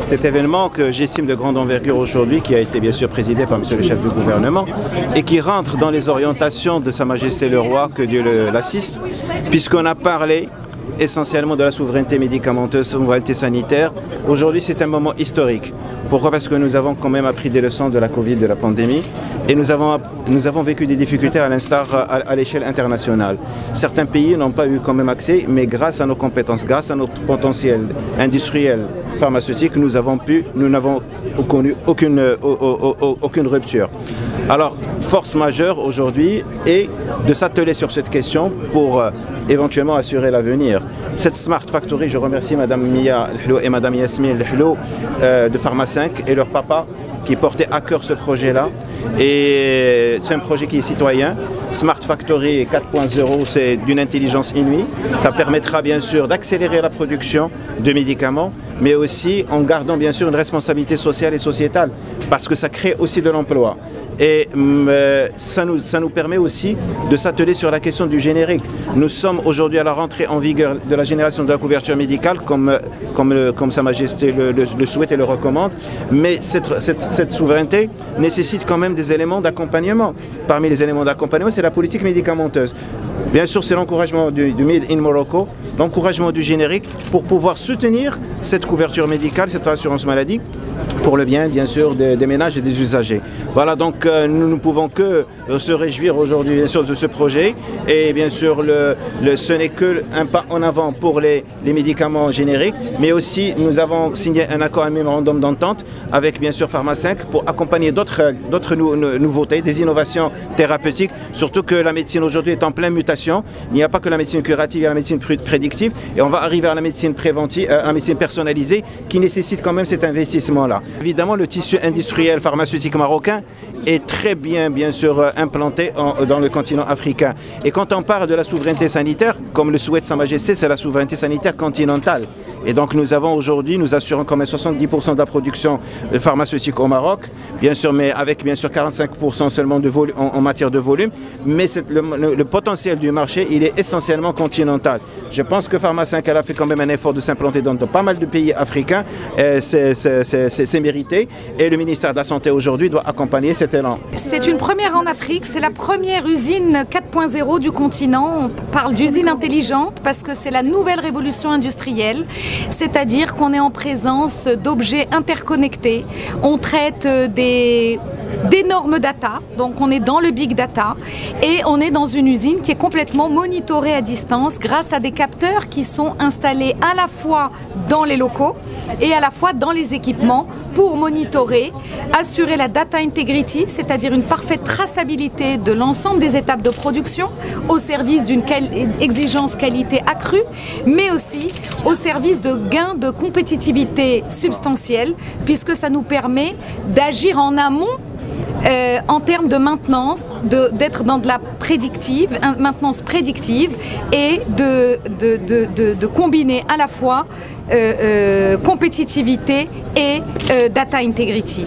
Cet événement que j'estime de grande envergure aujourd'hui, qui a été bien sûr présidé par monsieur le chef du gouvernement et qui rentre dans les orientations de Sa Majesté le Roi, que Dieu l'assiste, puisqu'on a parlé essentiellement de la souveraineté médicamenteuse, souveraineté sanitaire. Aujourd'hui, c'est un moment historique. Pourquoi? Parce que nous avons quand même appris des leçons de la Covid, de la pandémie, et nous avons vécu des difficultés à l'instar à l'échelle internationale. Certains pays n'ont pas eu quand même accès, mais grâce à nos compétences, grâce à notre potentiel industriel, pharmaceutique, nous n'avons connu aucune rupture. Alors, force majeure aujourd'hui est de s'atteler sur cette question pour éventuellement assurer l'avenir. Cette Smart Factory, je remercie Madame Mia Lhlou et Madame Yasmine Lhlou de Pharma 5 et leur papa qui portaient à cœur ce projet-là. Et c'est un projet qui est citoyen. Smart Factory 4.0, c'est d'une intelligence inouïe. Ça permettra bien sûr d'accélérer la production de médicaments, mais aussi en gardant bien sûr une responsabilité sociale et sociétale, parce que ça crée aussi de l'emploi. Et ça nous permet aussi de s'atteler sur la question du générique. Nous sommes aujourd'hui à la rentrée en vigueur de la génération de la couverture médicale, comme Sa Majesté le souhaite et le recommande. Mais cette souveraineté nécessite quand même des éléments d'accompagnement. Parmi les éléments d'accompagnement, c'est la politique médicamenteuse. Bien sûr, c'est l'encouragement du Made in Morocco, l'encouragement du générique pour pouvoir soutenir cette couverture médicale, cette assurance maladie, pour le bien sûr des ménages et des usagers. Voilà, donc nous ne pouvons que se réjouir aujourd'hui bien sûr de ce projet, et bien sûr ce n'est qu'un pas en avant pour les médicaments génériques, mais aussi nous avons signé un accord, un mémorandum d'entente avec bien sûr Pharma 5 pour accompagner d'autres nouveautés, des innovations thérapeutiques, surtout que la médecine aujourd'hui est en pleine mutation. Il n'y a pas que la médecine curative, il y a la médecine prédictive, et on va arriver à la médecine préventive, à la médecine personnalisée, qui nécessite quand même cet investissement-là. Évidemment, le tissu industriel pharmaceutique marocain est très bien sûr implanté dans le continent africain. Et quand on parle de la souveraineté sanitaire, comme le souhaite Sa Majesté, c'est la souveraineté sanitaire continentale. Et donc nous avons aujourd'hui, nous assurons quand même 70% de la production pharmaceutique au Maroc, bien sûr, mais avec bien sûr 45% seulement de en matière de volume. Mais le potentiel du marché, il est essentiellement continental. Je pense que Pharma 5 a fait quand même un effort de s'implanter dans pas mal de pays africains. C'est mérité. Et le ministère de la Santé aujourd'hui doit accompagner cet élan. C'est une première en Afrique, c'est la première usine 4.0 du continent. On parle d'usine intelligente parce que c'est la nouvelle révolution industrielle, c'est-à-dire qu'on est en présence d'objets interconnectés. On traite d'énormes data, donc on est dans le big data, et on est dans une usine qui est complètement monitorée à distance grâce à des capteurs qui sont installés à la fois dans les locaux et à la fois dans les équipements pour monitorer, assurer la data integrity, c'est-à-dire une parfaite traçabilité de l'ensemble des étapes de production au service d'une exigence qualité accrue, mais aussi au service de gains de compétitivité substantielle, puisque ça nous permet d'agir en amont en termes de maintenance, d'être dans de la maintenance prédictive, et de combiner à la fois compétitivité et data integrity.